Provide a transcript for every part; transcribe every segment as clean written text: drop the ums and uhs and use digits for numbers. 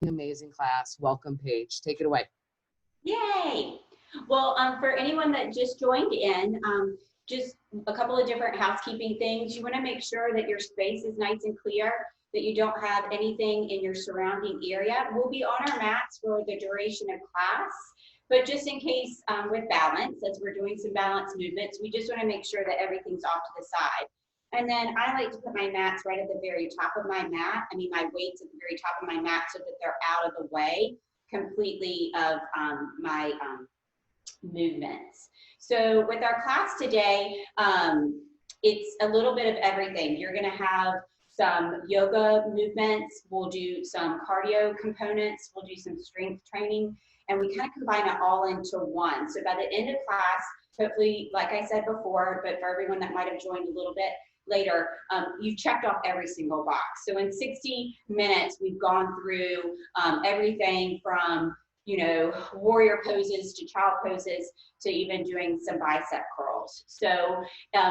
Amazing class. Welcome, Paige. Take it away. Yay! Well, for anyone that just joined in, just a couple of different housekeeping things. You want to make sure that your space is nice and clear, that you don't have anything in your surrounding area. We'll be on our mats for the duration of class, but just in case with balance, as we're doing some balance movements, we just want to make sure that everything's off to the side. And then I like to put my mats right at the very top of my mat. My weights at the very top of my mat so that they're out of the way completely of my movements. So with our class today, it's a little bit of everything. You're gonna have some yoga movements, we'll do some cardio components, we'll do some strength training, and we kind of combine it all into one. So by the end of class, hopefully, like I said before, but for everyone that might have joined a little bit later, you've checked off every single box. So in 60 minutes, we've gone through everything from warrior poses to child poses to even doing some bicep curls. So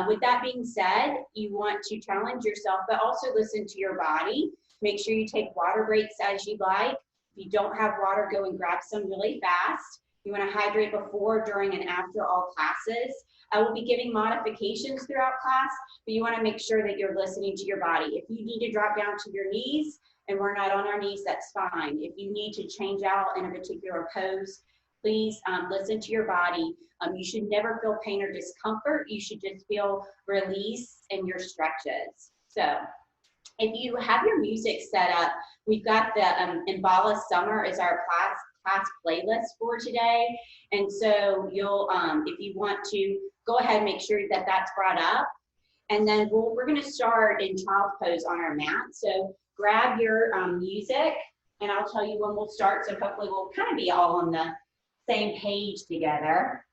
with that being said, you want to challenge yourself, but also listen to your body. Make sure you take water breaks as you like. If you don't have water, go and grab some really fast. You want to hydrate before, during, and after all classes. I will be giving modifications throughout class, but you want to make sure that you're listening to your body. If you need to drop down to your knees and we're not on our knees, that's fine. If you need to change out in a particular pose, please listen to your body. You should never feel pain or discomfort. You should just feel release in your stretches. So if you have your music set up, we've got the Embala Summer is our class playlist for today. And so you'll, if you want to, go ahead and make sure that that's brought up. And then we're gonna start in child pose on our mat. So grab your music and I'll tell you when we'll start. So hopefully we'll kind of be all on the same page together.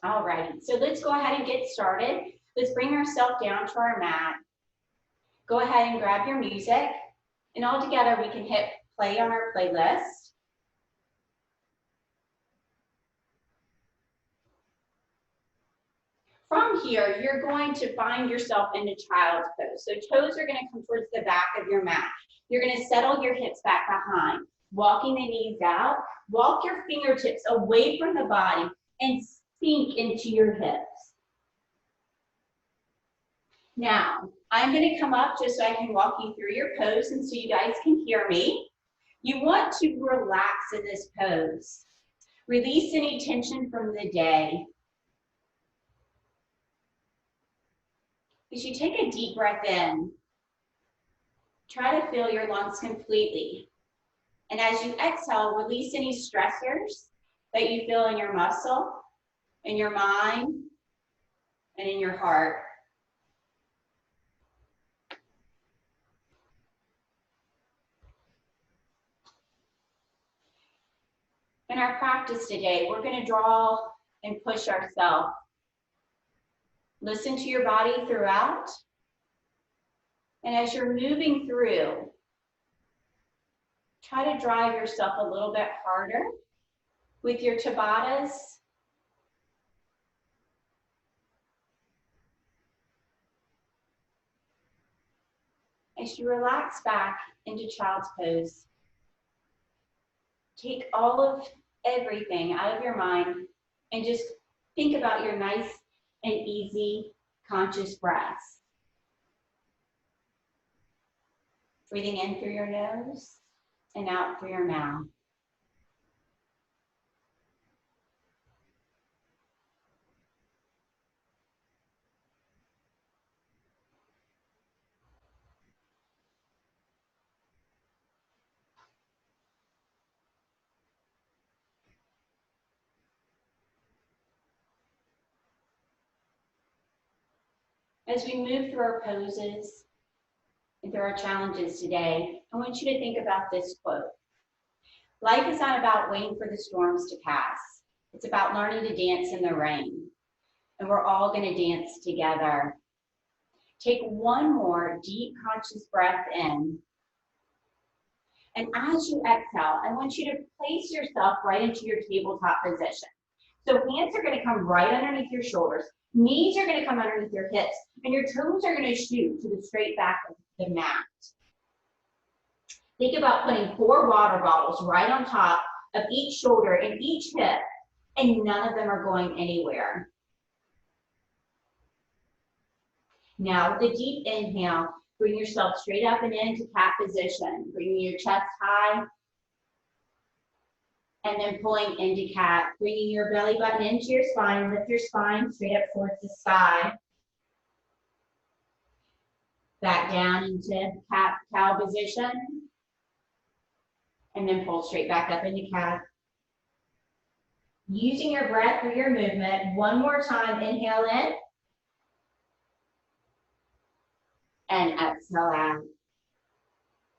All righty, so let's go ahead and get started. Let's bring ourselves down to our mat. Go ahead and grab your music, and all together we can hit play on our playlist. From here, you're going to find yourself in a child's pose. So toes are going to come towards the back of your mat. You're going to settle your hips back behind, walking the knees out. Walk your fingertips away from the body and sink into your hips. Now, I'm going to come up just so I can walk you through your pose and so you guys can hear me. You want to relax in this pose. Release any tension from the day. As you take a deep breath in, try to fill your lungs completely. And as you exhale, release any stressors that you feel in your muscle, in your mind, and in your heart. In our practice today, we're going to draw and push ourselves. Listen to your body throughout. And as you're moving through, try to drive yourself a little bit harder with your Tabatas. As you relax back into child's pose, take all of everything out of your mind and just think about your nice and easy conscious breaths. Breathing in through your nose and out through your mouth. As we move through our poses and through our challenges today, I want you to think about this quote. Life is not about waiting for the storms to pass. It's about learning to dance in the rain. And we're all going to dance together. Take one more deep conscious breath in. And as you exhale, I want you to place yourself right into your tabletop position. So hands are going to come right underneath your shoulders. Knees are going to come underneath your hips. And your toes are going to shoot to the straight back of the mat. Think about putting 4 water bottles right on top of each shoulder and each hip, and none of them are going anywhere. Now with a deep inhale, bring yourself straight up and into cat position, bringing your chest high, and then pulling into cat, bringing your belly button into your spine, lift your spine straight up towards the sky. Back down into cat cow position, and then pull straight back up into cat. Using your breath for your movement, one more time, inhale in, and exhale out.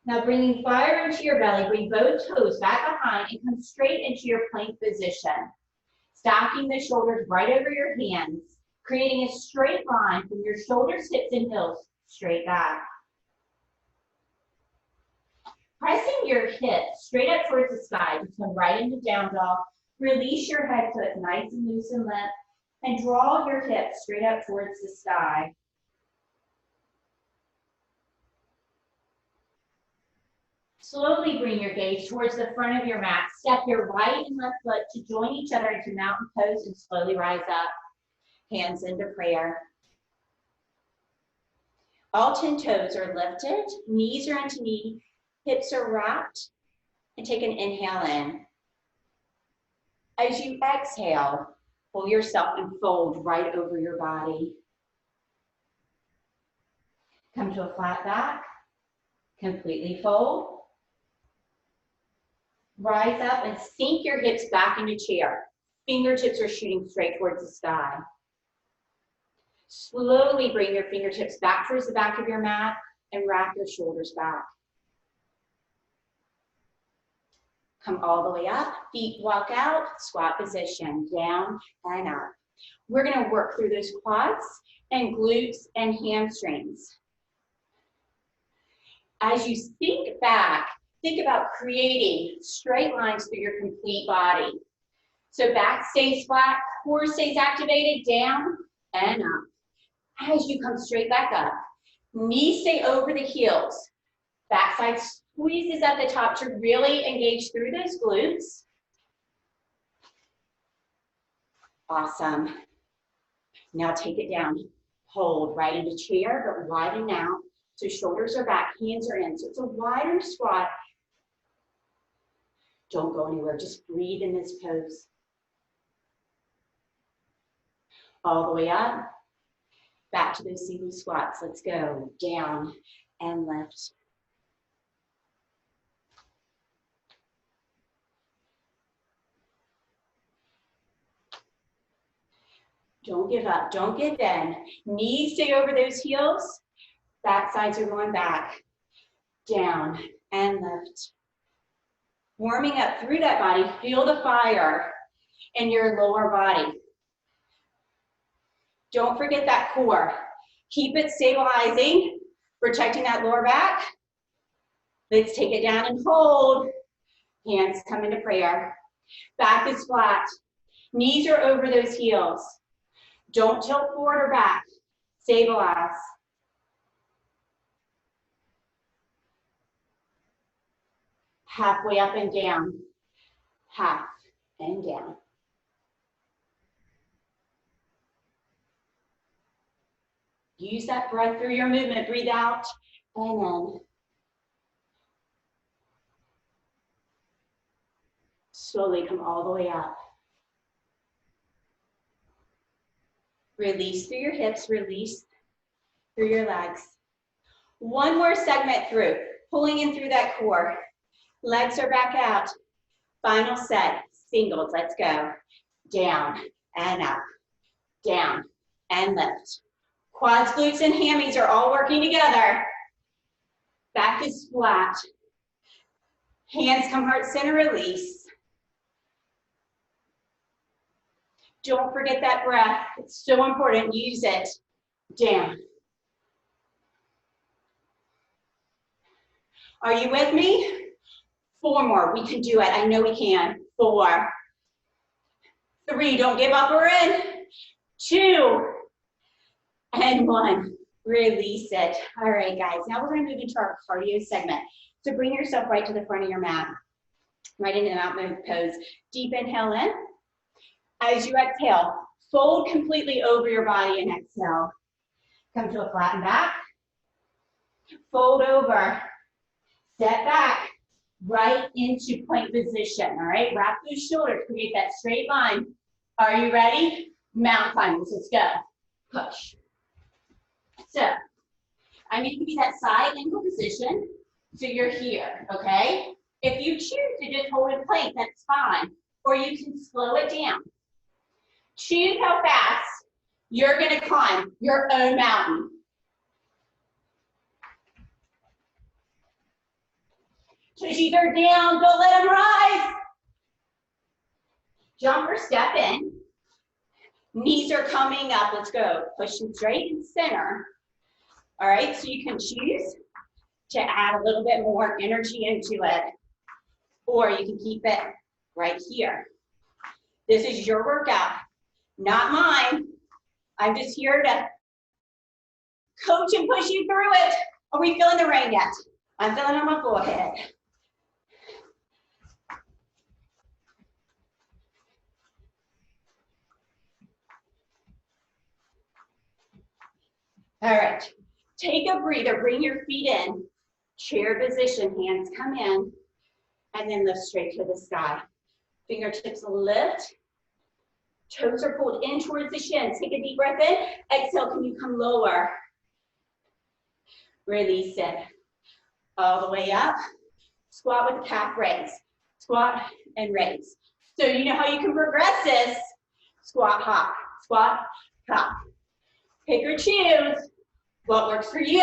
Now bringing fire into your belly, bring both toes back behind and come straight into your plank position. Stacking the shoulders right over your hands, creating a straight line from your shoulders, hips, and heels straight back. Pressing your hips straight up towards the sky, just come right into down dog. Release your head so it's nice and loose and limp, and draw your hips straight up towards the sky. Slowly bring your gaze towards the front of your mat. Step your right and left foot to join each other into mountain pose and slowly rise up. Hands into prayer. All 10 toes are lifted, knees are into knee, hips are wrapped, and take an inhale in. As you exhale, pull yourself and fold right over your body. Come to a flat back, completely fold. Rise up and sink your hips back into chair. Fingertips are shooting straight towards the sky. Slowly bring your fingertips back towards the back of your mat and wrap your shoulders back. Come all the way up, feet walk out, squat position, down and up. We're gonna work through those quads and glutes and hamstrings. As you sink back, think about creating straight lines through your complete body. So back stays flat, core stays activated, down and up. As you come straight back up, knees stay over the heels. Backside squeezes at the top to really engage through those glutes. Awesome. Now take it down. Hold right into chair, but widen out. So shoulders are back, hands are in. So it's a wider squat. Don't go anywhere, just breathe in this pose. All the way up, back to those single squats. Let's go, down and lift. Don't give up, don't give in. Knees stay over those heels. Back sides are going back, down and lift. Warming up through that body, feel the fire in your lower body. Don't forget that core. Keep it stabilizing, protecting that lower back. Let's take it down and hold. Hands come into prayer. Back is flat. Knees are over those heels. Don't tilt forward or back. Stabilize. Halfway up and down. Half and down. Use that breath through your movement. Breathe out and in. Slowly come all the way up. Release through your hips, release through your legs. One more segment through, pulling in through that core. Legs are back out. Final set, singles, let's go. Down and up, down and lift. Quads, glutes, and hammies are all working together. Back is flat. Hands come heart center, release. Don't forget that breath. It's so important. Use it. Down. Are you with me? 4 more. We can do it. I know we can. 4, 3. Don't give up. We're in. 2 and 1. Release it. All right, guys. Now we're going to move into our cardio segment. So bring yourself right to the front of your mat. Right into the mountain pose. Deep inhale in. As you exhale, fold completely over your body and exhale. Come to a flattened back. Fold over. Step back. Right into plank position. All right. Wrap those shoulders. Create that straight line. Are you ready? Mountain climbers. Let's go. Push. So I'm going to give you that side ankle position. So you're here. Okay. If you choose to just hold in plank, that's fine. Or you can slow it down. Choose how fast you're going to climb your own mountain. Tushies are down, don't let them rise. Jump or step in. Knees are coming up, let's go. Pushing straight and center. All right, so you can choose to add a little bit more energy into it, or you can keep it right here. This is your workout, not mine. I'm just here to coach and push you through it. Are we feeling the rain yet? I'm feeling on my forehead. All right, take a breather, bring your feet in, chair position, hands come in, and then lift straight to the sky. Fingertips lift, toes are pulled in towards the shins. Take a deep breath in, exhale, can you come lower? Release it, all the way up. Squat with the calf raise, squat and raise. So you know how you can progress this, squat, hop, squat, hop. Pick or choose what works for you.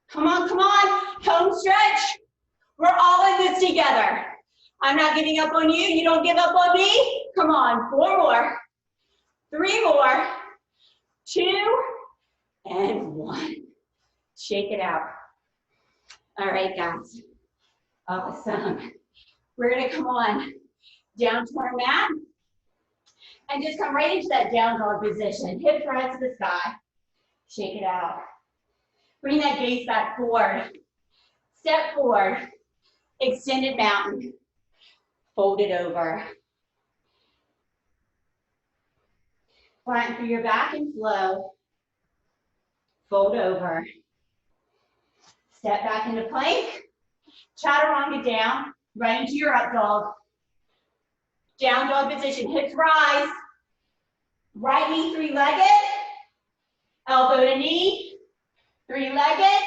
Come on, come on, home stretch. We're all in this together. I'm not giving up on you, you don't give up on me. Come on, 4 more, 3 more, 2, and 1. Shake it out. All right, guys. Awesome. We're gonna come on down to our mat and just come right into that down dog position. Hips rise to the sky. Shake it out. Bring that gaze back forward. Step forward. Extended mountain. Fold it over. Flatten through your back and flow. Fold over. Step back into plank. Chaturanga down, right into your up dog. Down dog position, hips rise. Right knee three-legged. Elbow to knee, three-legged.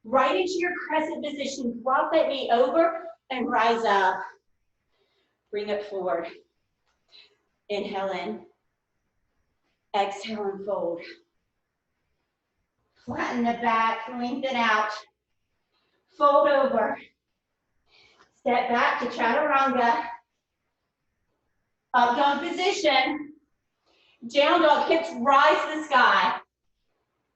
Right into your crescent position. Drop that knee over and rise up. Bring it forward. Inhale in. Exhale and fold. Flatten the back, lengthen out. Fold over. Step back to chaturanga. Up dog position. Down dog, hips rise to the sky.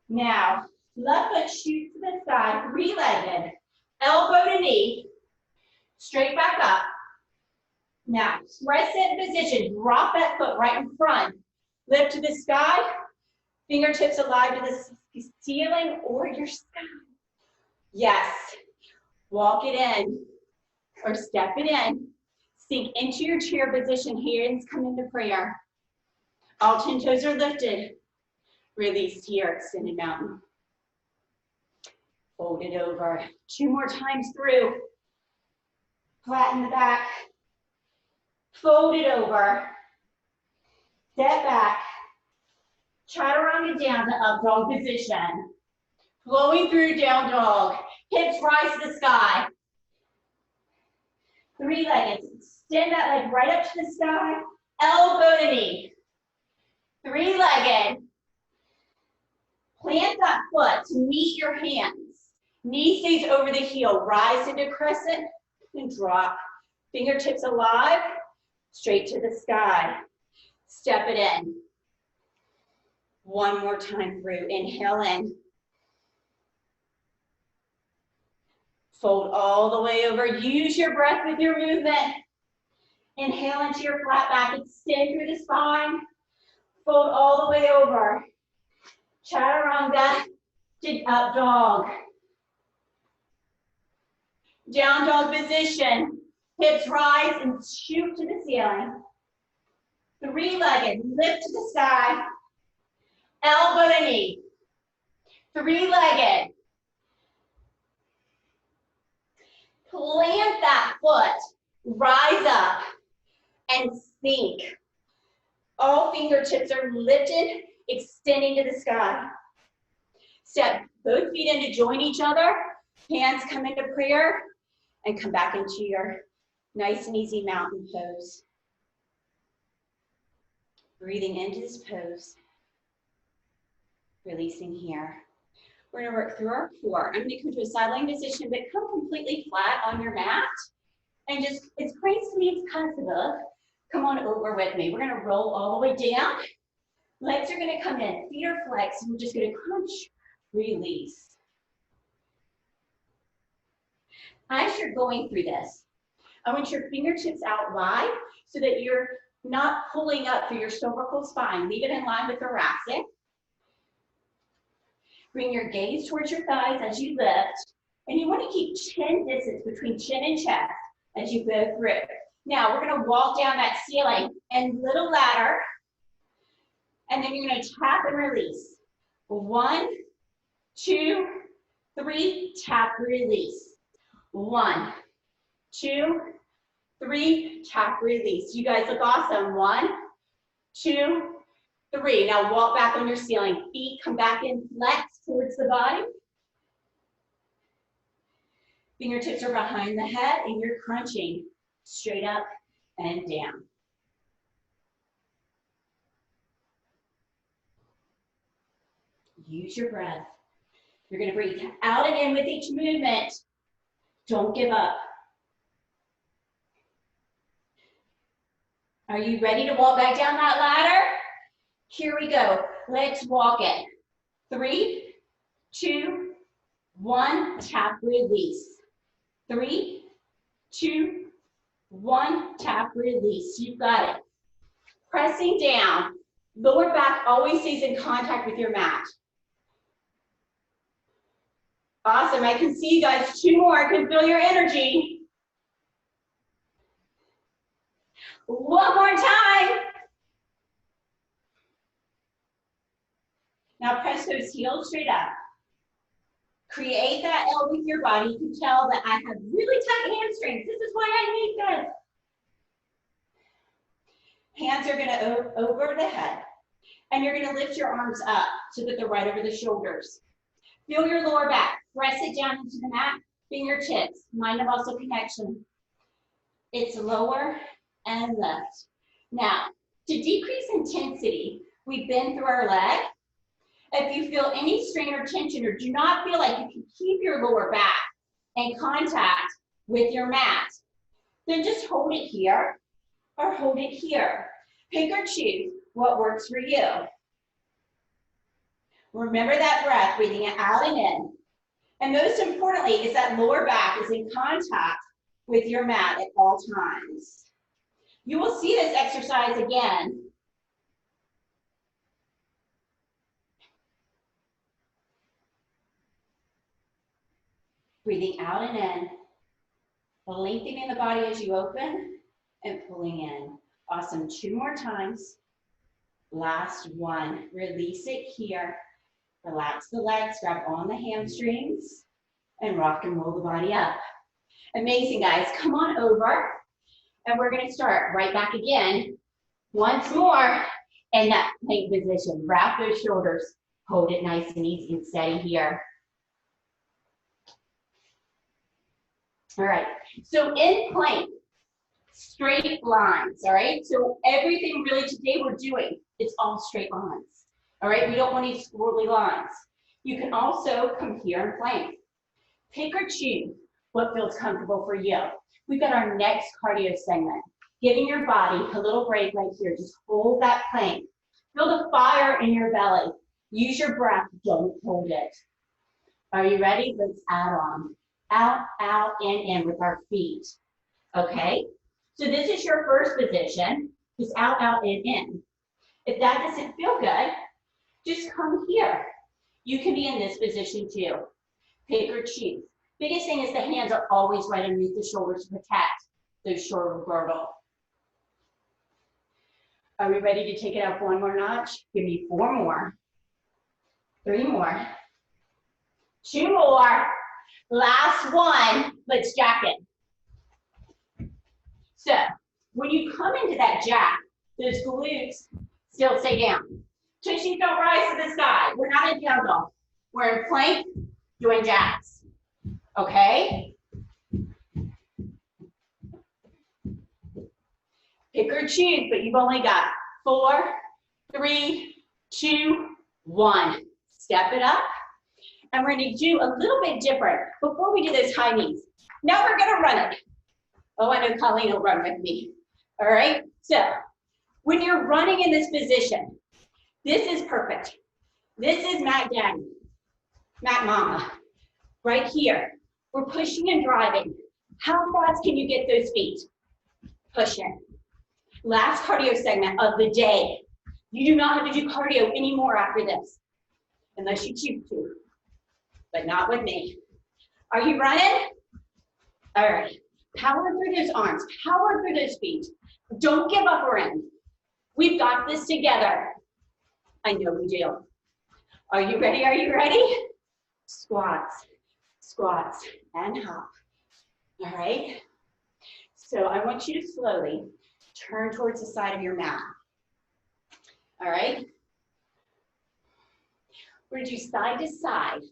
Now, left foot shoots to the sky, three-legged. Elbow to knee. Straight back up. Now, crescent position. Drop that foot right in front. Lift to the sky. Fingertips alive to the ceiling or your sky. Yes. Walk it in or step it in. Sink into your chair position. Hands come into prayer. All 10 toes are lifted. Release here, extended mountain. Fold it over. 2 more times through. Flatten the back. Fold it over. Step back. Chaturanga down to up dog position. Flowing through down dog. Hips rise to the sky. Three-legged. Extend that leg right up to the sky. Elbow to knee. Three-legged. Plant that foot to meet your hands. Knee stays over the heel. Rise into crescent and drop. Fingertips alive. Straight to the sky. Step it in. One more time through. Inhale in. Fold all the way over. Use your breath with your movement. Inhale into your flat back. Extend through the spine. Fold all the way over. Chaturanga to up dog. Down dog position. Hips rise and shoot to the ceiling. Three-legged, lift to the sky. Elbow to knee. Three-legged. Plant that foot. Rise up and sink. All fingertips are lifted, extending to the sky. Step both feet in to join each other. Hands come into prayer and come back into your nice and easy mountain pose. Breathing into this pose. Releasing here. We're gonna work through our core. I'm gonna come to a side lying position, but come completely flat on your mat. And just as gracefully as possible, come on over with me. We're gonna roll all the way down. Legs are gonna come in, feet are flexed, and we're just gonna crunch, release. As you're going through this, I want your fingertips out wide so that you're not pulling up through your cervical spine. Leave it in line with thoracic. Bring your gaze towards your thighs as you lift. And you want to keep chin distance between chin and chest as you go through. Now we're going to walk down that ceiling and little ladder. And then you're going to tap and release. 1, 2, 3, tap, release. 1, 2, 3, tap, release. You guys look awesome. 1, 2, 3. Now walk back on your ceiling. Feet come back in, flex towards the body. Fingertips are behind the head and you're crunching straight up and down. Use your breath. You're going to breathe out and in with each movement. Don't give up. Are you ready to walk back down that ladder? Here we go. Let's walk it. 3, 2, 1, tap, release. 3, 2, 1, tap, release. You've got it. Pressing down. Lower back always stays in contact with your mat. Awesome. I can see you guys. 2 more. I can feel your energy. One more time. Now press those heels straight up. Create that L with your body. You can tell that I have really tight hamstrings. This is why I need this. Hands are gonna over the head. And you're gonna lift your arms up so that they're right over the shoulders. Feel your lower back. Press it down into the mat. Fingertips, mind to muscle connection. It's lower and left. Now, to decrease intensity, we bend through our leg. If you feel any strain or tension or do not feel like you can keep your lower back in contact with your mat, then just hold it here or hold it here. Pick or choose what works for you. Remember that breath, breathing it out and in. And most importantly is that lower back is in contact with your mat at all times. You will see this exercise again. Breathing out and in, lengthening the body as you open and pulling in. Awesome, 2 more times. Last one, release it here. Relax the legs, grab on the hamstrings, and rock and roll the body up. Amazing, guys. Come on over, and we're gonna start right back again. Once more in that plank position. Wrap those shoulders. Hold it nice and easy and steady here. All right, so in plank, straight lines, all right? So everything really today we're doing, it's all straight lines, all right? We don't want any swirly lines. You can also come here and plank. Pick or choose what feels comfortable for you. We've got our next cardio segment. Giving your body a little break right here. Just hold that plank. Feel the fire in your belly. Use your breath, don't hold it. Are you ready? Let's add on. Out, out, in with our feet. Okay? So this is your first position, just out, out, in. If that doesn't feel good, just come here. You can be in this position too. Pick or choose. Biggest thing is the hands are always right underneath the shoulders to protect those shoulder girdle. Are we ready to take it up one more notch? Give me 4 more. 3 more. 2 more. Last one. Let's jack it. So when you come into that jack, those glutes still stay down. Tushies don't rise to the sky. We're not in down dog. We're in plank doing jacks. Okay? Pick or choose, but you've only got 4, 3, 2, 1. Step it up. And we're gonna do a little bit different before we do those high knees. Now we're gonna run it. Oh, I know Colleen will run with me. All right, so when you're running in this position, this is perfect. This is Mac Daddy, Mac Mama, right here. We're pushing and driving. How fast can you get those feet? Push it. Last cardio segment of the day. You do not have to do cardio anymore after this, unless you choose to, but not with me. Are you running? All right, power through those arms, power through those feet. Don't give up or in. We've got this together. I know we do. Are you ready? Are you ready? Squats, squats, and hop. All right? So I want you to slowly turn towards the side of your mat. All right? We're gonna do side to side.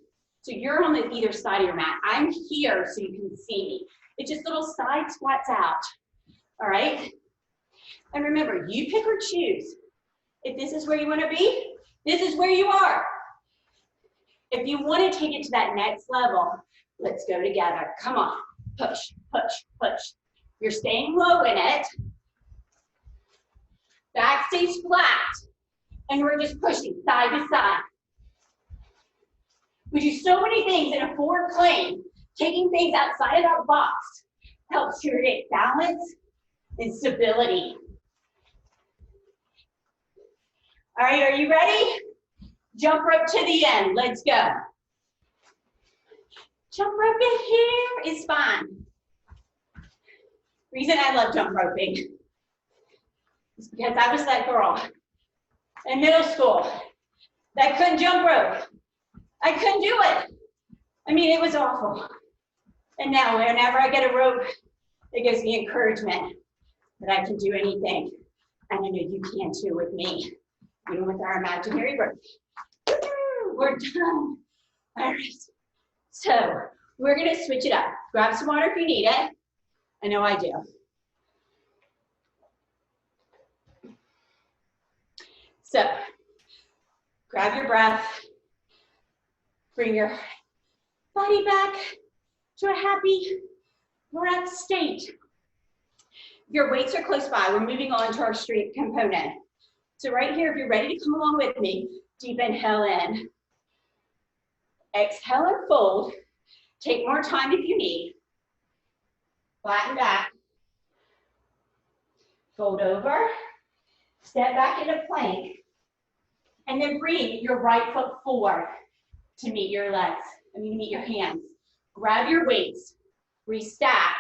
So you're on the either side of your mat. I'm here so you can see me. It's just little side squats out. All right? And remember, you pick or choose. If this is where you want to be, this is where you are. If you want to take it to that next level, let's go together. Come on. Push, push, push. You're staying low in it. Back stays flat. And we're just pushing side to side. We do so many things in a forward plane. Taking things outside of our box helps create balance and stability. All right, are you ready? Jump rope to the end. Let's go. Jump rope in here is fine. Reason I love jump roping is because I was that girl in middle school that couldn't jump rope. I couldn't do it. I mean, it was awful. And now whenever I get a rope, it gives me encouragement that I can do anything. And I know you can too with me, even with our imaginary rope. We're done. All right. So we're gonna switch it up. Grab some water if you need it. I know I do. So grab your breath. Bring your body back to a happy breath state. Your weights are close by. We're moving on to our straight component. So right here, if you're ready to come along with me, deep inhale in. Exhale and fold. Take more time if you need. Flatten back. Fold over. Step back into plank. And then bring your right foot forward to meet your legs. Meet your hands. Grab your weights. Restack.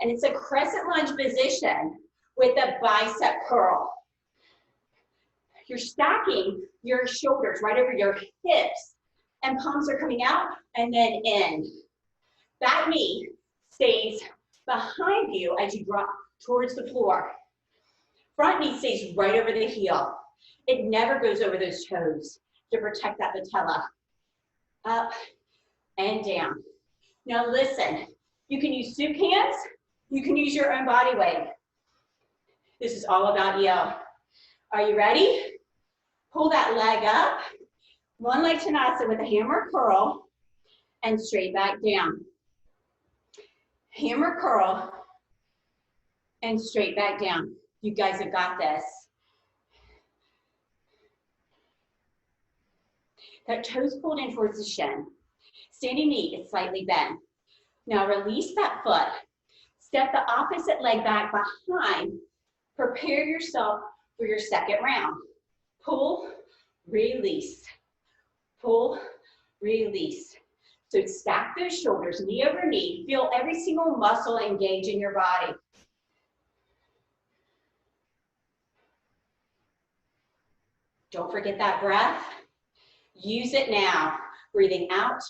And it's a crescent lunge position with a bicep curl. You're stacking your shoulders right over your hips, and palms are coming out and then in. That knee stays behind you as you drop towards the floor. Front knee stays right over the heel. It never goes over those toes to protect that patella. Up and down. Now listen, you can use soup hands, you can use your own body weight. This is all about you. Are you ready? Pull that leg up. One leg Tanasa with a hammer curl and straight back down. Hammer curl and straight back down. You guys have got this. That toes pulled in towards the shin. Standing knee is slightly bent. Now release that foot. Step the opposite leg back behind. Prepare yourself for your second round. Pull, release. Pull, release. So stack those shoulders, knee over knee. Feel every single muscle engage in your body. Don't forget that breath. Use it now. Breathing out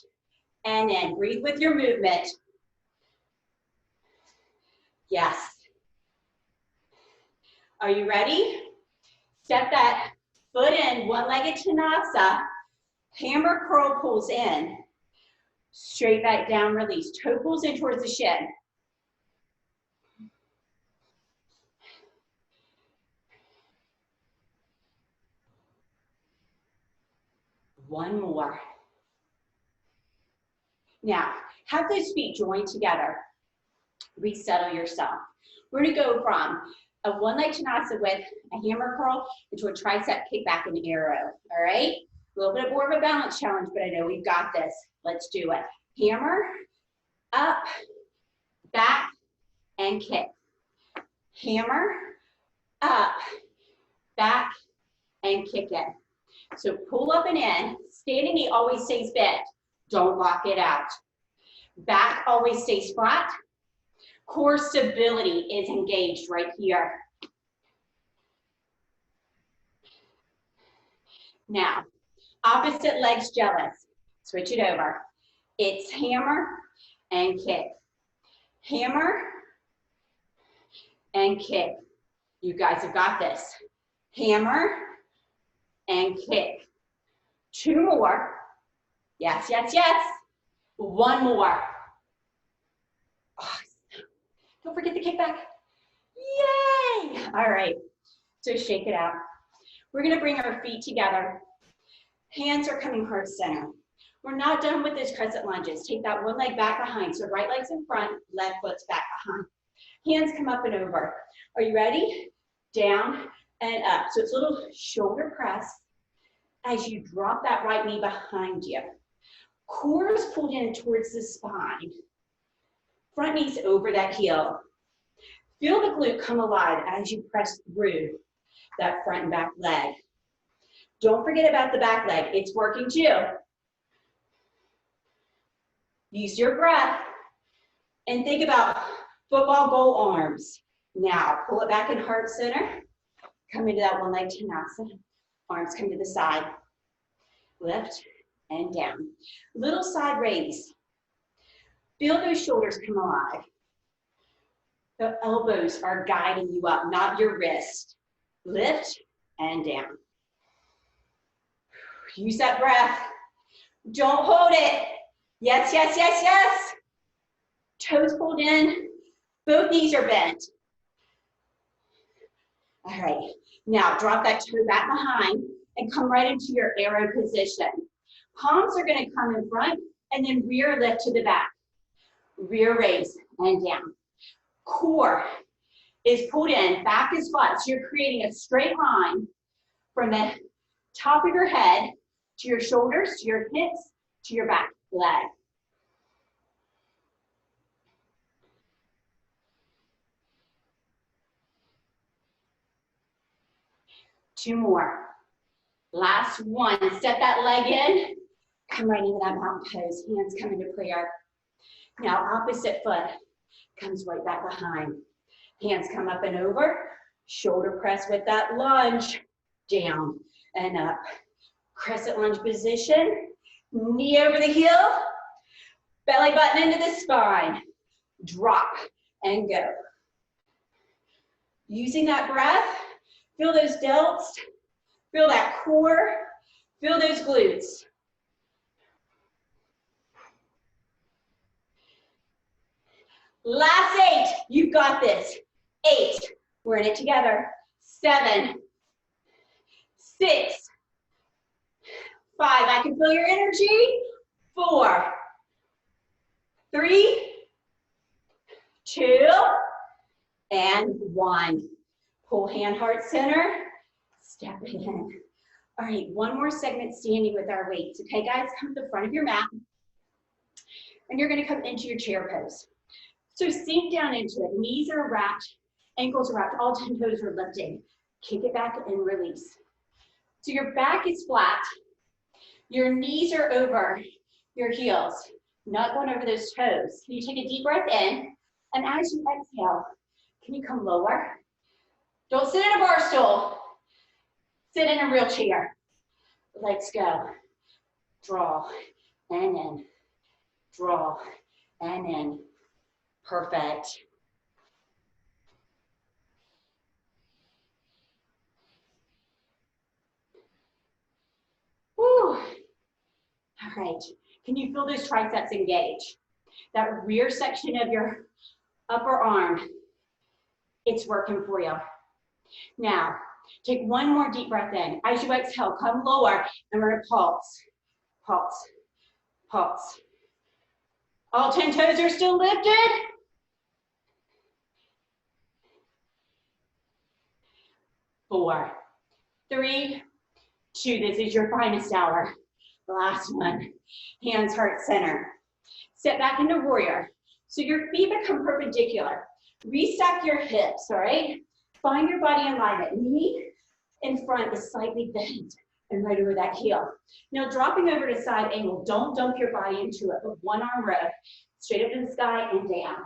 and in. Breathe with your movement. Yes. Are you ready? Step that foot in, one-legged Tanasa. Hammer curl pulls in. Straight back down, release. Toe pulls in towards the shin. One more. Now, have those feet joined together. Resettle yourself. We're gonna go from a one-leg Tanasa with a hammer curl into a tricep kickback and arrow, all right? A little bit more of a balance challenge, but I know we've got this. Let's do it. Hammer, up, back, and kick. Hammer, up, back, and kick in. So pull up and in. Standing knee always stays bent. Don't lock it out. Back always stays flat. Core stability is engaged right here. Now, opposite legs jealous. Switch it over. It's hammer and kick. Hammer and kick. You guys have got this. Hammer and kick. Two more. Yes, yes, yes. One more. Awesome. Don't forget the kickback. Yay! All right, so shake it out. We're gonna bring our feet together. Hands are coming heart center. We're not done with this crescent lunges. Take that one leg back behind. So right leg's in front, left foot's back behind. Hands come up and over. Are you ready? Down and up. So it's a little shoulder press as you drop that right knee behind you. Core is pulled in towards the spine. Front knee's over that heel. Feel the glute come alive as you press through that front and back leg. Don't forget about the back leg. It's working too. Use your breath and think about football goal arms. Now, pull it back in heart center. Come into that one leg Tanasa. Arms come to the side. Lift and down. Little side raise. Feel those shoulders come alive. The elbows are guiding you up, not your wrist. Lift and down. Use that breath. Don't hold it. Yes, yes, yes, yes. Toes pulled in. Both knees are bent. All right. Now drop that toe back behind and come right into your arrow position. Palms are going to come in front and then rear lift to the back. Rear raise and down. Core is pulled in, back is flat. So you're creating a straight line from the top of your head to your shoulders, to your hips, to your back leg. Two more. Last one. Step that leg in. Come right into that mountain pose. Hands come into prayer. Now opposite foot comes right back behind. Hands come up and over. Shoulder press with that lunge. Down and up. Crescent lunge position. Knee over the heel. Belly button into the spine. Drop and go. Using that breath, feel those delts. Feel that core. Feel those glutes. Last 8. You've got this. 8. We're in it together. 7. 6. 5. I can feel your energy. 4. 3. 2. And 1. Pull hand heart center. Step it in. All right, one more segment standing with our weights. Okay, guys, come to the front of your mat. And you're gonna come into your chair pose. So sink down into it. Knees are wrapped, ankles are wrapped, all 10 toes are lifting. Kick it back and release. So your back is flat. Your knees are over your heels, not going over those toes. Can you take a deep breath in? And as you exhale, can you come lower? Don't sit in a bar stool. Sit in a real chair. Let's go. Draw and in. Draw and in. Perfect. Woo. All right. Can you feel those triceps engage? That rear section of your upper arm, it's working for you. Now, take one more deep breath in. As you exhale, come lower, and we're gonna pulse, pulse, pulse. All 10 toes are still lifted. 4, 3, 2, this is your finest hour. Last one, hands, heart, center. Step back into warrior. So your feet become perpendicular. Restack your hips, all right? Find your body alignment. Knee in front is slightly bent and right over that heel. Now dropping over to side angle, don't dump your body into it, but one arm row, straight up in the sky and down.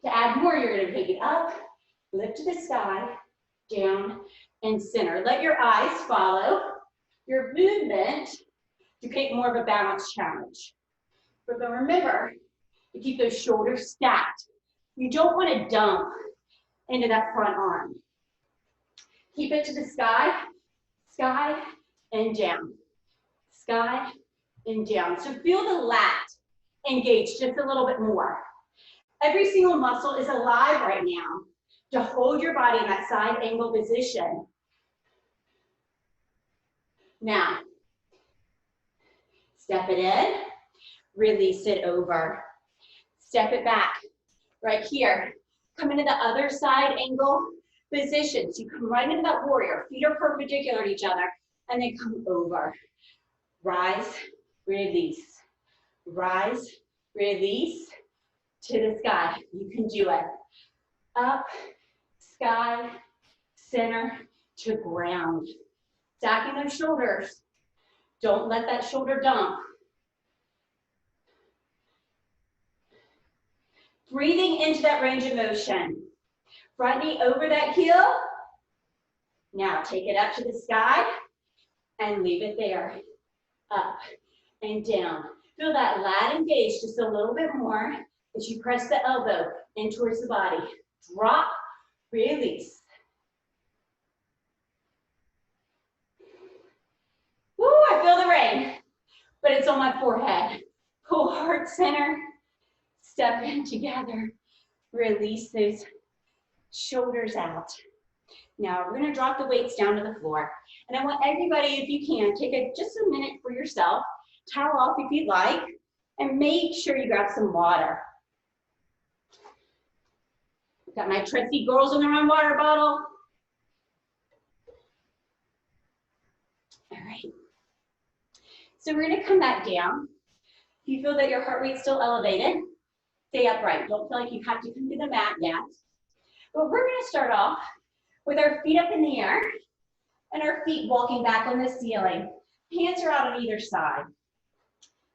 To add more, you're gonna take it up, lift to the sky, down, and center. Let your eyes follow your movement to create more of a balanced challenge. But then remember to keep those shoulders stacked. You don't want to dump into that front arm. Keep it to the sky, sky, and down. Sky, and down. So feel the lat engage just a little bit more. Every single muscle is alive right now to hold your body in that side angle position. Now, step it in, release it over. Step it back, right here. Come into the other side angle position. So you come right into that warrior. Feet are perpendicular to each other, and then come over. Rise, release. Rise, release to the sky. You can do it. Up, sky, center to ground. Stacking those shoulders. Don't let that shoulder dump. Breathing into that range of motion. Front knee over that heel. Now take it up to the sky and leave it there. Up and down. Feel that lat engage just a little bit more as you press the elbow in towards the body. Drop, release. Woo, I feel the rain, but it's on my forehead. Pull heart center, step in together. Release those shoulders out. Now we're gonna drop the weights down to the floor. And I want everybody, if you can, take just a minute for yourself, towel off if you'd like, and make sure you grab some water. Got my trusty Girls on the Run water bottle. All right. So we're gonna come back down. If you feel that your heart rate's still elevated, stay upright. Don't feel like you have to come to the mat yet. But we're gonna start off with our feet up in the air and our feet walking back on the ceiling. Hands are out on either side.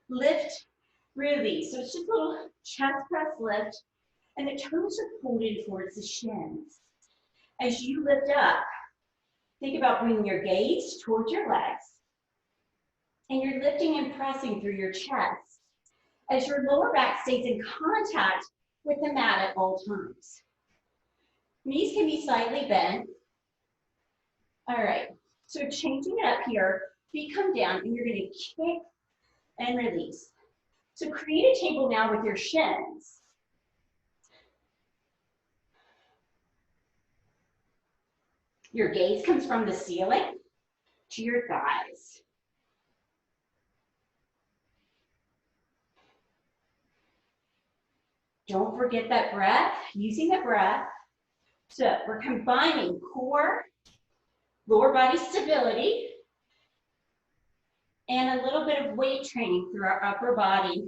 Lift, release. So it's just a little chest press lift, and the toes are pulled in towards the shins. As you lift up, think about bringing your gaze towards your legs, and you're lifting and pressing through your chest as your lower back stays in contact with the mat at all times. Knees can be slightly bent. All right, so changing it up here, feet come down, and you're gonna kick and release. So create a table now with your shins. Your gaze comes from the ceiling to your thighs. Don't forget that breath, using the breath So we're combining core, lower body stability, and a little bit of weight training through our upper body.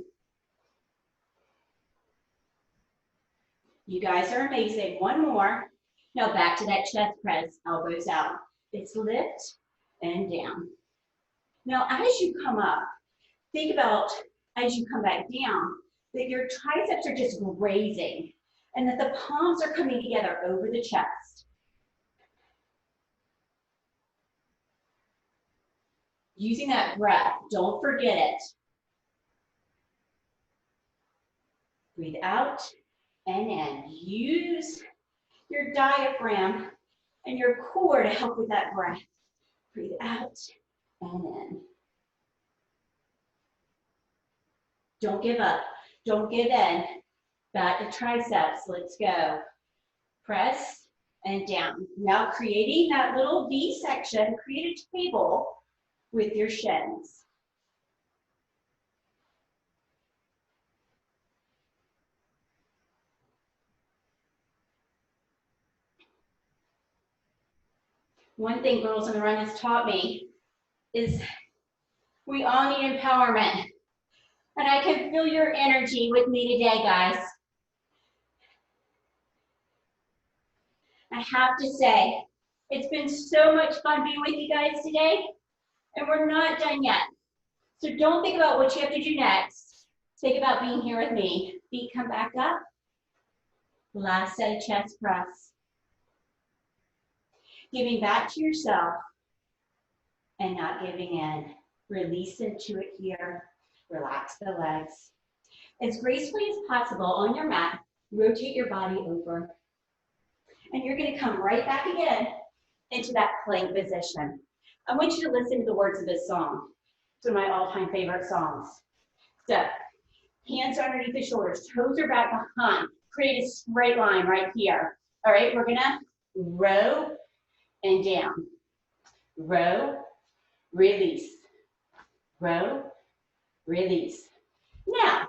You guys are amazing. One more. Now back to that chest press, elbows out. It's lift and down. Now as you come up, think about as you come back down, that your triceps are just grazing and that the palms are coming together over the chest. Using that breath, don't forget it. Breathe out and in. Use your diaphragm and your core to help with that breath. Breathe out and in. Don't give up. Don't give in. Back to triceps. Let's go. Press and down. Now creating that little V section, create a table with your shins. One thing Girls on the Run has taught me is we all need empowerment. And I can feel your energy with me today, guys. I have to say, it's been so much fun being with you guys today, and we're not done yet. So don't think about what you have to do next. Think about being here with me. Feet come back up. Last set of chest press. Giving back to yourself and not giving in. Release into it here. Relax the legs. As gracefully as possible on your mat, rotate your body over. And you're going to come right back again into that plank position. I want you to listen to the words of this song. It's one of my all-time favorite songs. So, hands underneath the shoulders, toes are back behind. Create a straight line right here. All right, we're going to row and down. Row, release. Row, release. Now,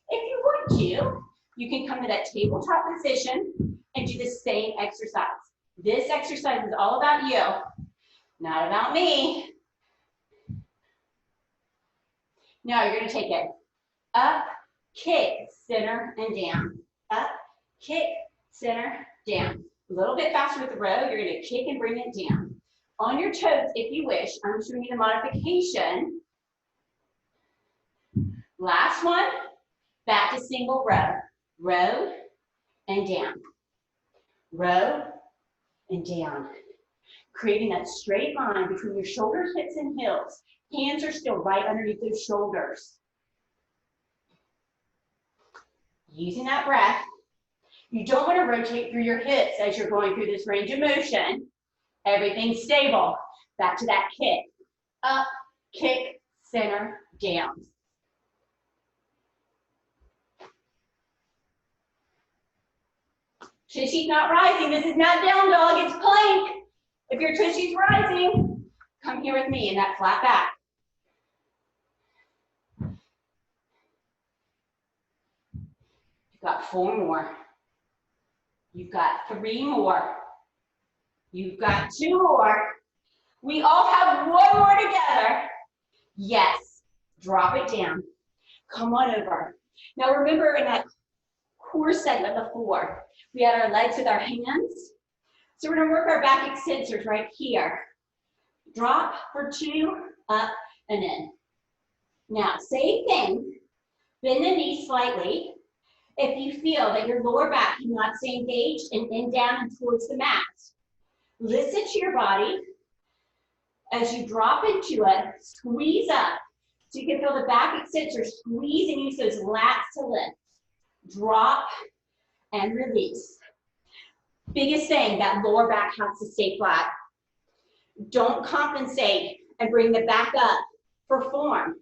if you want to, you can come to that tabletop position and do the same exercise. This exercise is all about you, not about me. Now you're going to take it up, kick, center, and down. Up, kick, center, down. A little bit faster with the row. You're going to kick and bring it down. On your toes, if you wish, I'm showing you the modification. Last one, back to single row. Row and down. Row and down. Creating that straight line between your shoulders, hips, and heels. Hands are still right underneath those shoulders. Using that breath. You don't want to rotate through your hips as you're going through this range of motion. Everything's stable. Back to that kick. Up, kick, center, down. Tushy's not rising. This is not down dog, it's plank. If your tushy's rising, come here with me in that flat back. You've got 4 more. You've got 3 more. You've got 2 more. We all have 1 more together. Yes, drop it down. Come on over. Now remember in that core segment before, we had our legs with our hands. So we're gonna work our back extensors right here. Drop for 2, up and in. Now, same thing, bend the knees slightly. If you feel that your lower back cannot stay engaged and in, down, and towards the mat, listen to your body. As you drop into it, squeeze up. So you can feel the back extensor squeeze and use those lats to lift. Drop and release. Biggest thing, that lower back has to stay flat. Don't compensate and bring the back up for form.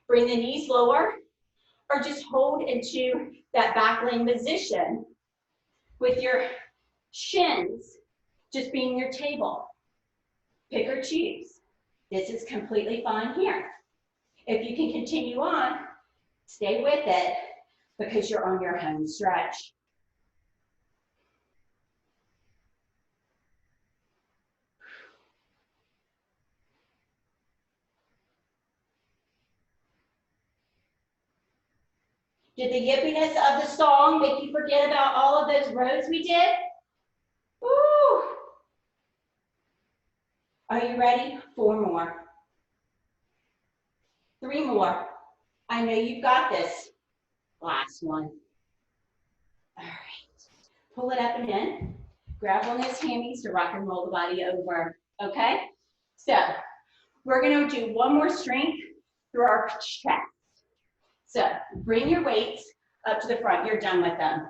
Bring the knees lower or just hold into that back laying position with your shins just being your table. Pick or choose. This is completely fine here. If you can continue on, stay with it because you're on your home stretch. Did the yippiness of the song make you forget about all of those rows we did? Woo! Are you ready? 4 more. 3 more. I know you've got this. Last one. All right. Pull it up and in. Grab on those hammies to rock and roll the body over. Okay? So we're going to do one more strength through our chest. So bring your weights up to the front. You're done with them.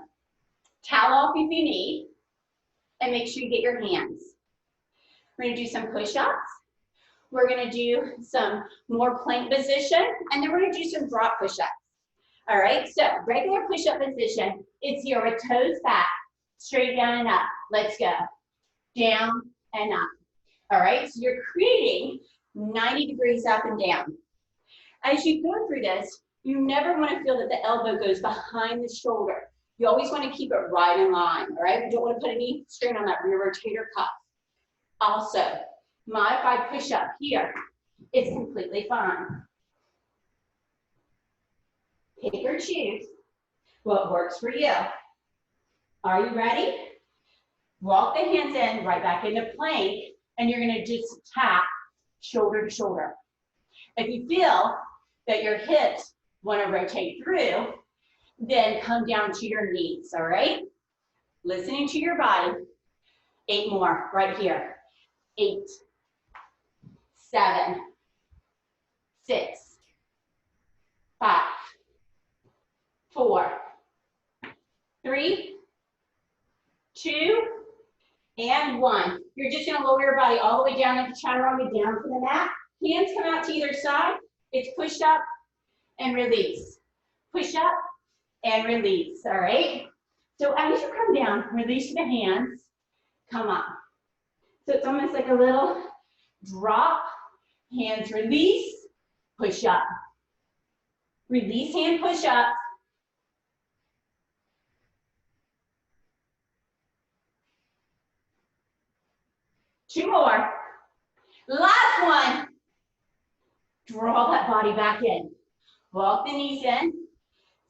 Towel off if you need. And make sure you get your hands. We're going to do some push-ups. We're going to do some more plank position. And then we're going to do some drop push-ups. All right, so regular push-up position is here with toes back, straight down and up. Let's go. Down and up. All right, so you're creating 90 degrees up and down. As you go through this, you never want to feel that the elbow goes behind the shoulder. You always want to keep it right in line, all right? You don't want to put any strain on that rear rotator cuff. Also, modified push-up here is completely fine. Pick or choose what works for you. Are you ready? Walk the hands in, right back into plank, and you're gonna just tap shoulder to shoulder. If you feel that your hips wanna rotate through, then come down to your knees, all right? Listening to your body. 8 more, right here. 8, 7, 6, 5, 4, 3, 2, and 1. You're just gonna lower your body all the way down into chaturanga, down to the mat. Hands come out to either side. It's push up and release. Push up and release, all right? So as you come down, release the hands, come up. So it's almost like a little drop, hands release, push up. Release hand, push up. Two more. Last one. Draw that body back in. Walk the knees in.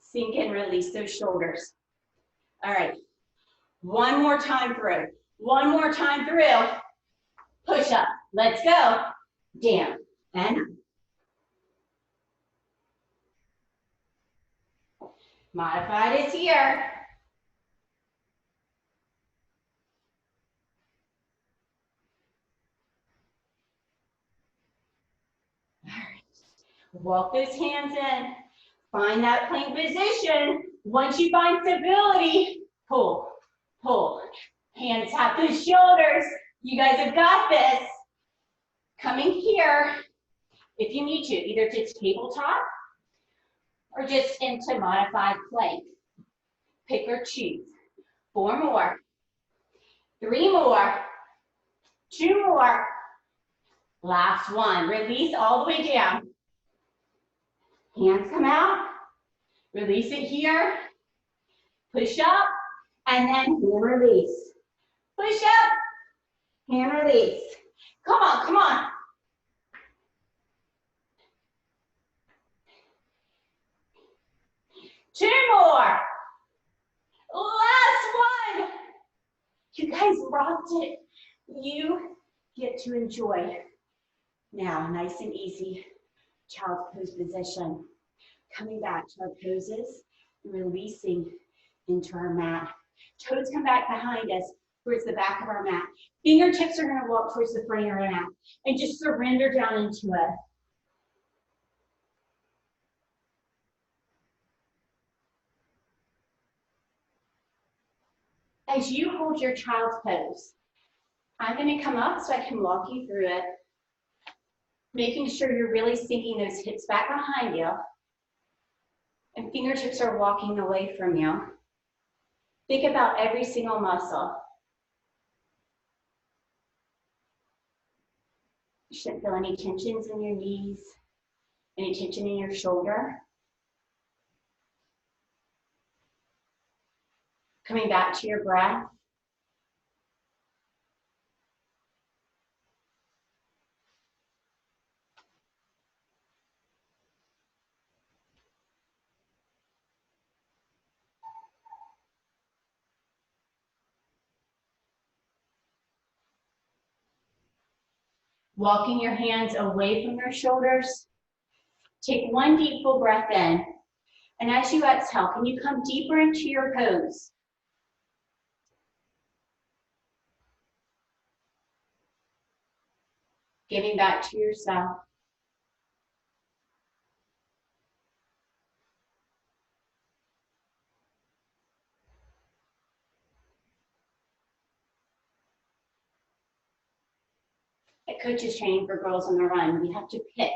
Sink and release those shoulders. All right. One more time through. One more time through. Push up. Let's go. Down and up. Modified is here. All right. Walk those hands in. Find that plank position. Once you find stability, pull, pull. Hands tap those shoulders. You guys have got this. Coming here, if you need to, either to tabletop or just into modified plank. Pick or choose. 4 more. 3 more. 2 more. Last one. Release all the way down. Hands come out. Release it here. Push up. And then hand release. Push up. Hand release. Come on, come on. Two more. Last one. You guys rocked it. You get to enjoy. Now, nice and easy, child's pose position. Coming back to our poses, releasing into our mat. Toes come back behind us towards the back of our mat. Fingertips are going to walk towards the front of our mat and just surrender down into it. As you hold your child's pose, I'm going to come up so I can walk you through it, making sure you're really sinking those hips back behind you and fingertips are walking away from you. Think about every single muscle. You shouldn't feel any tensions in your knees, any tension in your shoulder. Coming back to your breath. Walking your hands away from your shoulders. Take one deep full breath in. And as you exhale, can you come deeper into your pose? Giving back to yourself. At Coaches Training for Girls on the Run, we have to pick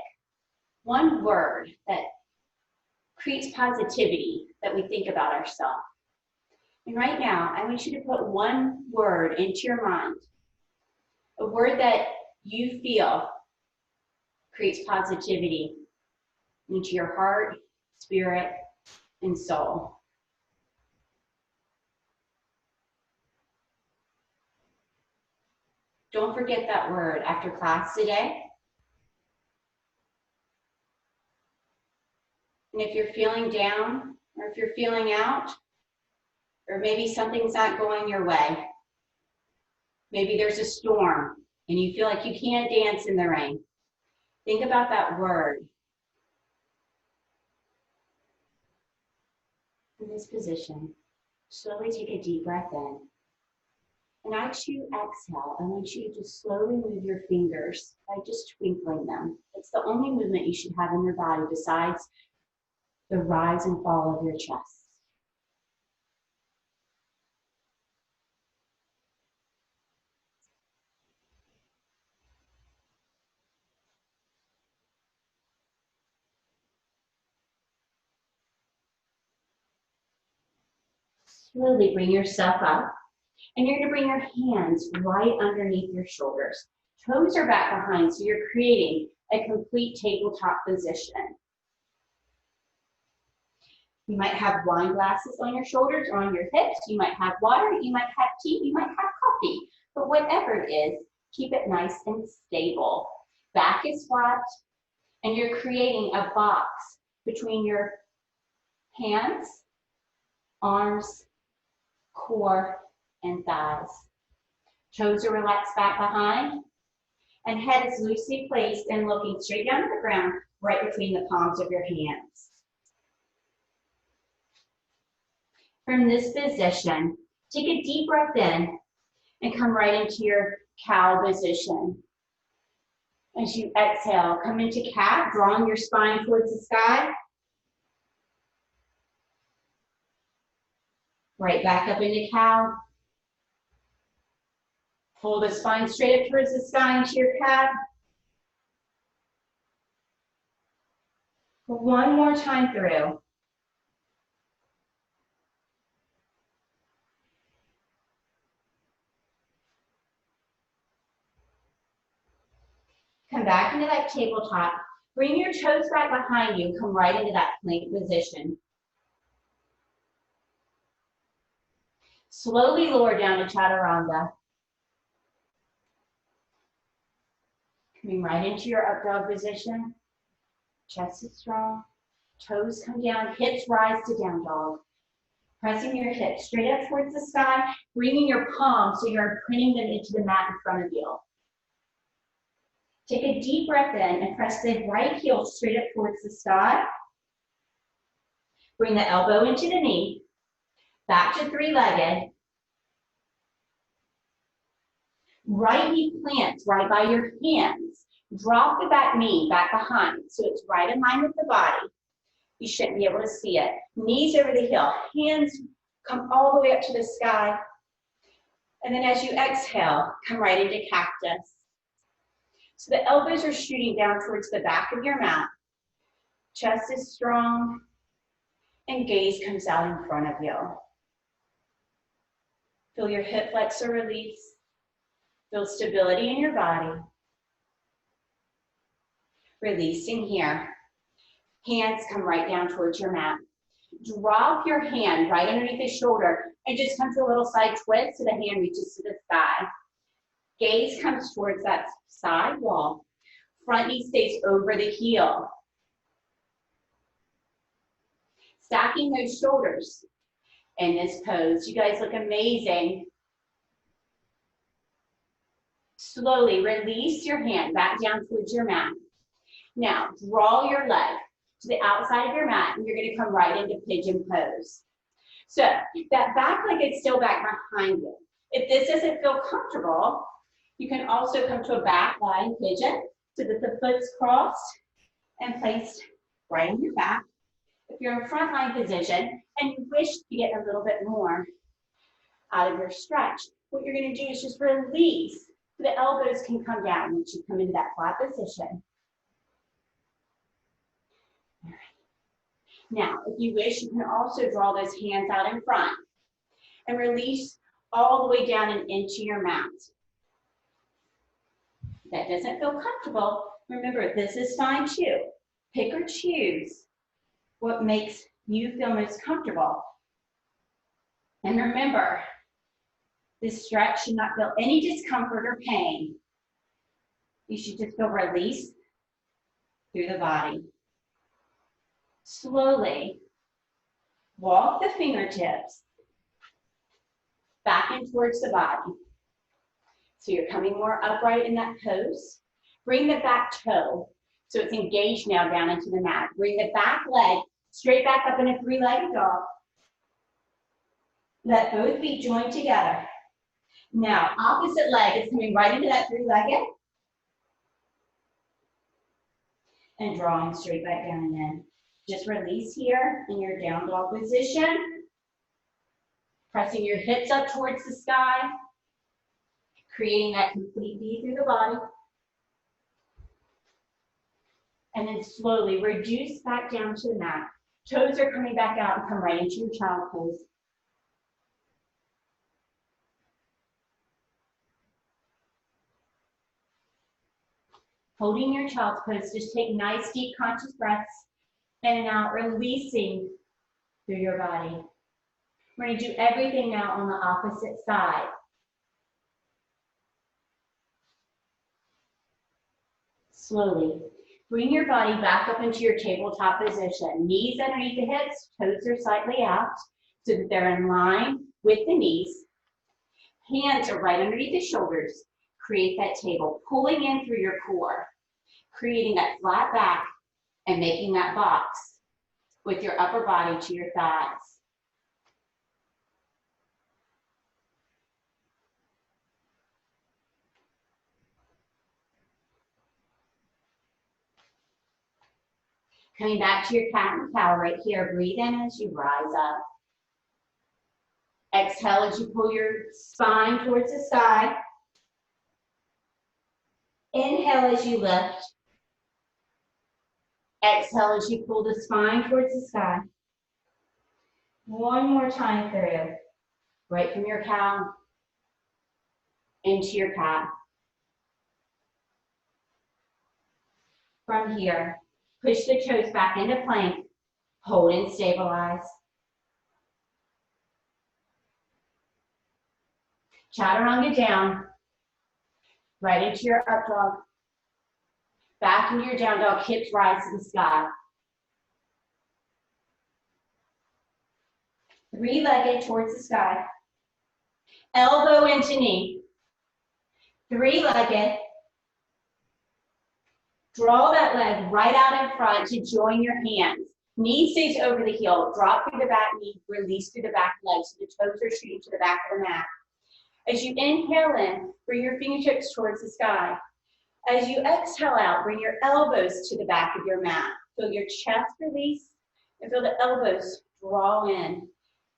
one word that creates positivity that we think about ourselves. And right now, I want you to put one word into your mind, a word that you feel creates positivity into your heart, spirit, and soul. Don't forget that word after class today. And if you're feeling down, or if you're feeling out, or maybe something's not going your way, maybe there's a storm and you feel like you can't dance in the rain, think about that word. In this position, slowly take a deep breath in. And as you exhale, I want you to slowly move your fingers by just twinkling them. It's the only movement you should have in your body besides the rise and fall of your chest. Slowly bring yourself up, and you're going to bring your hands right underneath your shoulders. Toes are back behind, so you're creating a complete tabletop position. You might have wine glasses on your shoulders or on your hips. You might have water, you might have tea, you might have coffee. But whatever it is, keep it nice and stable. Back is flat, and you're creating a box between your hands, arms, core, and thighs. Toes are relaxed back behind, and head is loosely placed and looking straight down to the ground, right between the palms of your hands. From this position, take a deep breath in and come right into your cow position. As you exhale, come into cat, drawing your spine towards the sky. Right back up into cow. Pull the spine straight up towards the sky into your cat. One more time through. Come back into that tabletop. Bring your toes back behind you. Come right into that plank position. Slowly lower down to chaturanga. Coming right into your up dog position. Chest is strong. Toes come down. Hips rise to down dog. Pressing your hips straight up towards the sky. Bringing your palms so you're printing them into the mat in front of you. Take a deep breath in and press the right heel straight up towards the sky. Bring the elbow into the knee. Back to three-legged. Right knee plants right by your hands. Drop the back knee back behind so it's right in line with the body. You shouldn't be able to see it. Knees over the heel. Hands come all the way up to the sky. And then as you exhale, come right into cactus. So the elbows are shooting down towards the back of your mat. Chest is strong. And gaze comes out in front of you. Feel your hip flexor release. Feel stability in your body. Releasing here. Hands come right down towards your mat. Drop your hand right underneath the shoulder and just come to a little side twist so the hand reaches to the sky. Gaze comes towards that side wall. Front knee stays over the heel. Stacking those shoulders in this pose. You guys look amazing. Slowly release your hand back down towards your mat. Now, draw your leg to the outside of your mat, and you're going to come right into pigeon pose. So that back leg is still back behind you. If this doesn't feel comfortable, you can also come to a back lying pigeon so that the foot's crossed and placed right on your back. If you're in front lying position and you wish to get a little bit more out of your stretch, what you're going to do is just release so the elbows can come down once you come into that flat position. All right. Now, if you wish, you can also draw those hands out in front and release all the way down and into your mat. If that doesn't feel comfortable, remember, this is fine too. Pick or choose what makes you feel most comfortable. And remember, this stretch should not feel any discomfort or pain. You should just feel release through the body. Slowly walk the fingertips back in towards the body. So you're coming more upright in that pose. Bring the back toe so it's engaged now down into the mat. Bring the back leg straight back up in a three-legged dog. Let both feet join together. Now, opposite leg is coming right into that three-legged. And drawing straight back down and in. Just release here in your down dog position. Pressing your hips up towards the sky. Creating that complete V through the body. And then slowly reduce back down to the mat. Toes are coming back out and come right into your child pose. Holding your child's pose, just take nice deep conscious breaths in and out, releasing through your body. We're going to do everything now on the opposite side. Slowly bring your body back up into your tabletop position. Knees underneath the hips, toes are slightly out so that they're in line with the knees. Hands are right underneath the shoulders. Create that table, pulling in through your core, creating that flat back and making that box with your upper body to your thighs. Coming back to your cat and cow right here. Breathe in as you rise up. Exhale as you pull your spine towards the sky. Inhale as you lift. Exhale as you pull the spine towards the sky. One more time through. Right from your cow into your cat. From here, push the toes back into plank. Hold and stabilize. Chaturanga down. Right into your up dog. Back into your down dog, hips rise to the sky. Three-legged towards the sky. Elbow into knee. Three-legged. Draw that leg right out in front to join your hands. Knee stays over the heel. Drop through the back knee, release through the back leg so the toes are shooting to the back of the mat. As you inhale in, bring your fingertips towards the sky. As you exhale out, bring your elbows to the back of your mat. Feel your chest release and feel the elbows draw in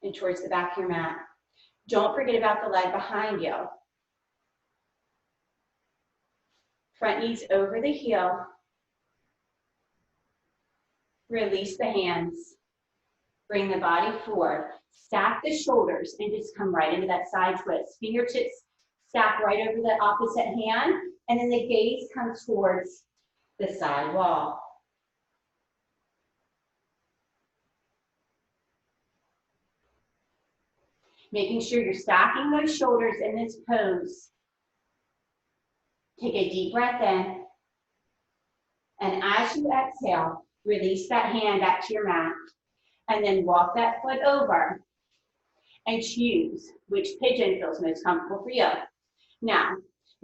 and towards the back of your mat. Don't forget about the leg behind you. Front knees over the heel. Release the hands. Bring the body forward. Stack the shoulders and just come right into that side twist. Fingertips stack right over the opposite hand, and then the gaze comes towards the side wall. Making sure you're stacking those shoulders in this pose. Take a deep breath in, and as you exhale, release that hand back to your mat, and then walk that foot over and choose which pigeon feels most comfortable for you. Now,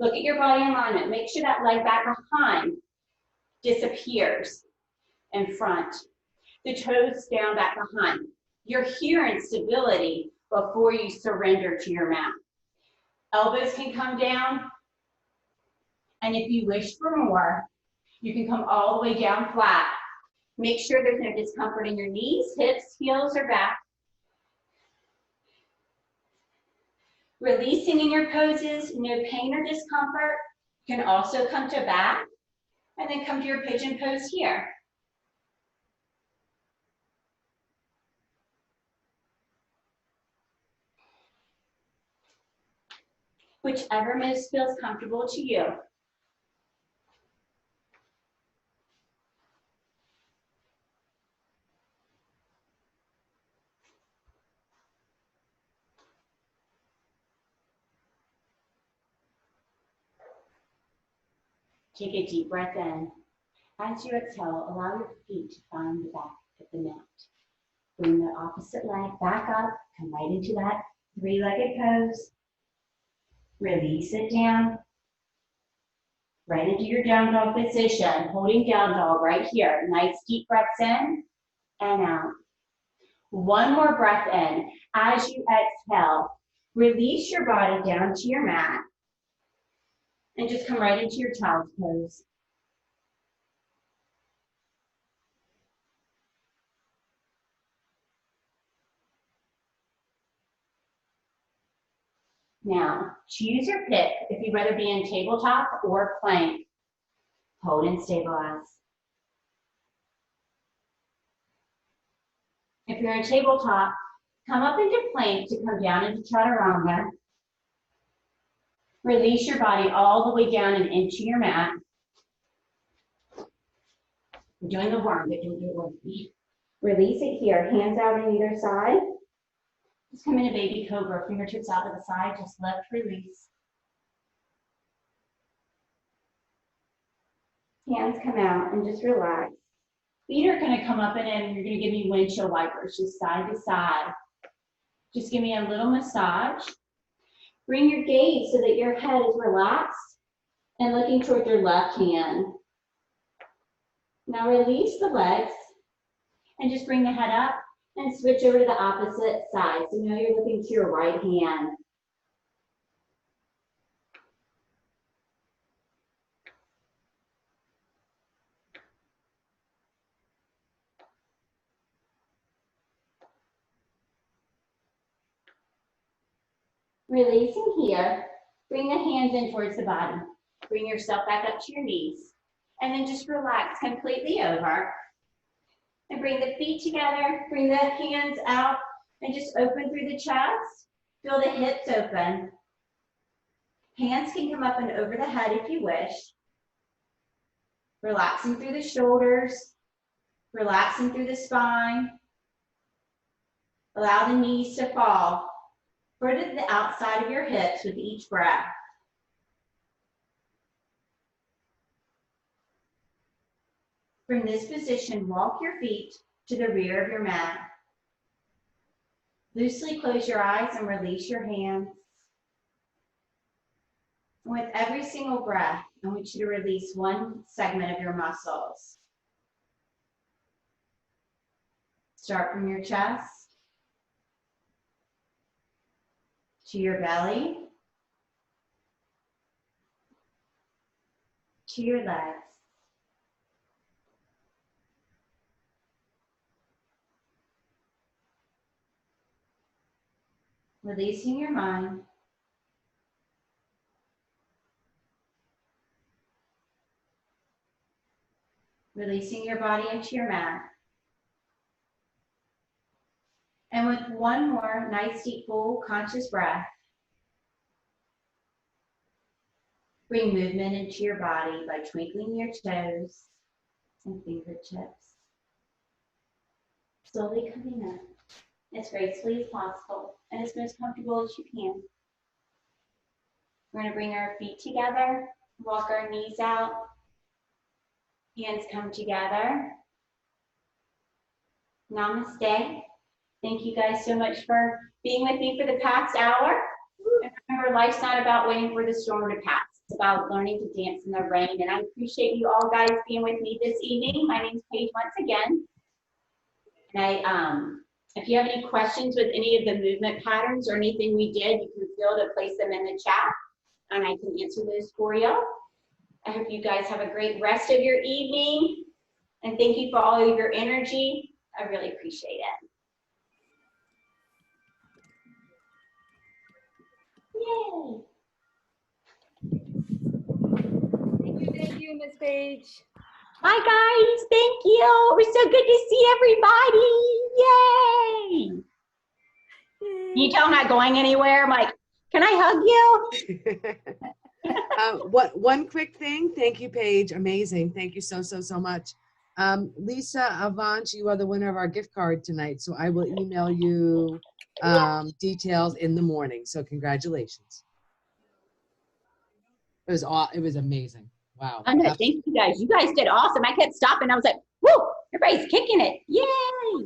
Look at your body alignment. Make sure that leg back behind disappears in front. The toes down back behind. You're here in stability before you surrender to your mat. Elbows can come down. And if you wish for more, you can come all the way down flat. Make sure there's no discomfort in your knees, hips, heels, or back. Releasing in your poses, no pain or discomfort. You can also come to back and then come to your pigeon pose here. Whichever most feels comfortable to you. Take a deep breath in. As you exhale, allow your feet to find the back of the mat. Bring the opposite leg back up, come right into that three-legged pose. Release it down. Right into your down dog position, holding down dog right here. Nice deep breaths in and out. One more breath in. As you exhale, release your body down to your mat and just come right into your child's pose. Now, choose your pick if you'd rather be in tabletop or plank. Hold and stabilize. If you're in tabletop, come up into plank to come down into chaturanga. Release your body all the way down and into your mat. We're doing the worm, but don't do it with me. Release it here, hands out on either side. Just come into baby cobra, fingertips out to the side, just lift, release. Hands come out and just relax. Feet are gonna come up and in, you're gonna give me windshield wipers, just side to side. Just give me a little massage. Bring your gaze so that your head is relaxed and looking toward your left hand. Now release the legs and just bring the head up and switch over to the opposite side. So now you're looking to your right hand. Releasing here, bring the hands in towards the body. Bring yourself back up to your knees. And then just relax completely over. And bring the feet together, bring the hands out, and just open through the chest. Feel the hips open. Hands can come up and over the head if you wish. Relaxing through the shoulders, relaxing through the spine. Allow the knees to fall. Foot to the outside of your hips with each breath. From this position, walk your feet to the rear of your mat. Loosely close your eyes and release your hands. With every single breath, I want you to release one segment of your muscles. Start from your chest to your belly, to your legs. Releasing your mind. Releasing your body into your mat. And with one more nice, deep, full, conscious breath, bring movement into your body by twinkling your toes and fingertips. Slowly coming up as gracefully as possible and as most comfortable as you can. We're going to bring our feet together, walk our knees out, hands come together. Namaste. Thank you guys so much for being with me for the past hour. And remember, life's not about waiting for the storm to pass. about learning to dance in the rain. And I appreciate you all guys being with me this evening. My name's Paige once again. And if you have any questions with any of the movement patterns or anything we did, you can feel to place them in the chat and I can answer those for you. I hope you guys have a great rest of your evening. And thank you for all of your energy. I really appreciate it. Yay. Thank you, Miss Paige. Bye, guys. Thank you. It was so good to see everybody. Yay. You tell I'm not going anywhere. I'm like, can I hug you? One quick thing. Thank you, Paige. Amazing. Thank you so much. Lisa Avant, you are the winner of our gift card tonight. So I will email you details in the morning. So congratulations. It was amazing. Wow. Oh, no, thank you guys. You guys did awesome. I kept stopping. I was like, whoo, everybody's kicking it. Yay.